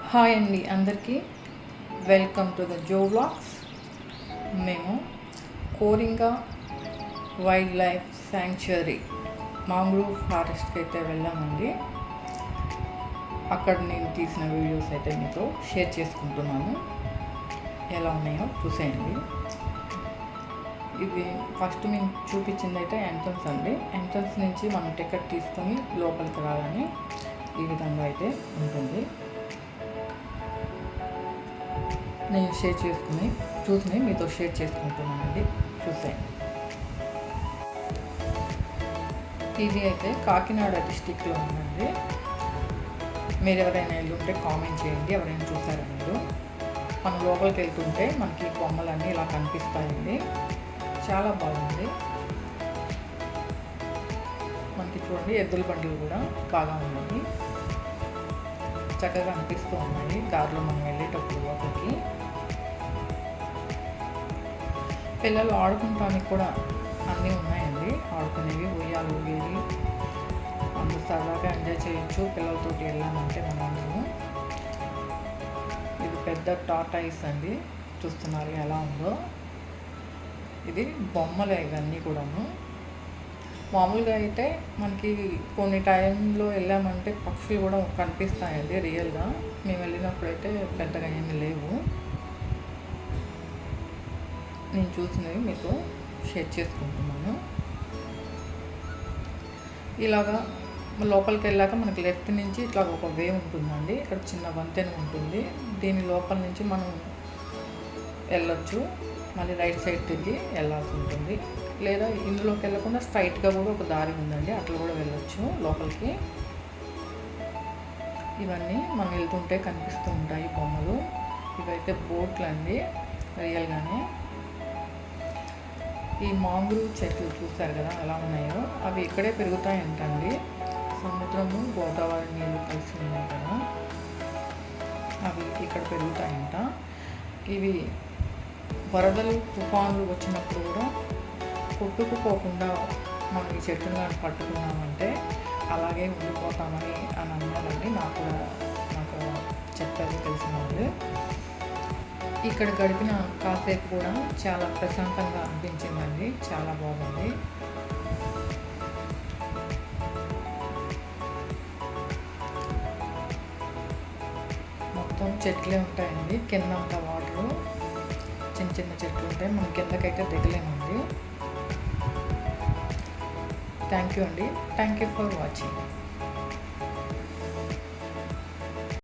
Hi అండి అందరికీ welcome to the Jo vlogs. మేము Coringa wildlife sanctuary mangrove ఫారెస్ట్కి అయితే వెళ్ళామండి. అక్కడ నేను తీసిన వీడియోస్ అయితే మీతో షేర్ చేసుకుంటున్నాను. ఎలా ఉన్నాయో చూసేయండి. ఇది ఫస్ట్ మేము చూపించింది అయితే ఎంట్రన్స్ అండి. ఎంట్రన్స్ నుంచి మనం టికెట్ తీసుకొని లోపలికి రాగానే ఈ విధంగా అయితే ఉంటుంది. నేను షేర్ చూసి మీతో షేర్ చేసుకుంటున్నానండి. చూసేయండి. ఇది అయితే కాకినాడ డిస్టిక్లో ఉందండి. మీరు ఎవరైనా వెళ్ళుంటే కామెంట్ చేయండి, ఎవరైనా చూసారా మీరు. మనం లోపలికి వెళ్తుంటే మనకి బొమ్మలన్నీ ఇలా కనిపిస్తాయండి. చాలా బాగుంది. మనకి చూడండి ఎద్దుల బండ్లు కూడా బాగా ఉన్నాయి, చక్కగా అనిపిస్తూ ఉన్నాయి. దారిలో మనం వెళ్ళేటప్పుడు లోపలికి పిల్లలు ఆడుకుంటానికి కూడా అన్నీ ఉన్నాయండి. ఆడుకునేవి, ఉయ్యాలు ఊగేవి, అందరూ సరదాగా ఎంజాయ్ చేయొచ్చు పిల్లలతోటి వెళ్ళామంటే మనము. ఇది పెద్ద టార్టాయిస్ అండి, చూస్తున్నారు ఎలా ఉందో. ఇది బొమ్మలే ఇవన్నీ కూడాను. మామూలుగా అయితే మనకి కొన్ని టైంలో వెళ్ళామంటే పక్షులు కూడా కనిపిస్తాయండి రియల్గా. మేము వెళ్ళినప్పుడైతే పెద్దగా ఏమీ లేవు. నేను చూసినవి మీతో షేర్ చేసుకుంటున్నాను. ఇలాగా లోపలికి వెళ్ళాక మనకి లెఫ్ట్ నుంచి ఇట్లా ఒక వే ఉంటుందండి. ఇక్కడ చిన్న వంతెన ఉంటుంది. దీని లోపల నుంచి మనం వెళ్ళొచ్చు. మళ్ళీ రైట్ సైడ్ తిరిగి వెళ్ళాల్సి ఉంటుంది. లేదా ఇందులోకి వెళ్ళకుండా స్ట్రైట్గా కూడా ఒక దారి ఉందండి, అట్లా కూడా వెళ్ళొచ్చు లోపలికి. ఇవన్నీ మనం వెళ్తుంటే కనిపిస్తూ ఉంటాయి బొమ్మలు. ఇవైతే బోట్లు అండి రియల్గానే. ఈ మాంగ్రూవ్ చెట్లు చూస్తారు కదా ఎలా ఉన్నాయో, అవి ఇక్కడే పెరుగుతాయంటండి. సముద్రము గోదావరి నీళ్ళు కలిసి ఉన్నాయి కదా, అవి ఇక్కడ పెరుగుతాయంట. ఇవి వరదలు తుఫాన్లు వచ్చినప్పుడు కూడా కొట్టుకుపోకుండా మనం ఈ చెట్టును కానీ పట్టుకున్నామంటే అలాగే ఉండిపోతామని అని అన్నారండి. నాకు చెప్పారు తెలిసిన వాళ్ళు. ఇక్కడ గడిపిన కాసేపు కూడా చాలా ప్రశాంతంగా అనిపించిందండి. చాలా బాగుంది. మొత్తం చెట్లే ఉంటాయండి. కిందంతా వాటరు, చిన్న చిన్న చెట్లు ఉంటాయి. మనం కిందకైతే దిగలేమండి. థ్యాంక్ యూ అండి. Thank you for watching.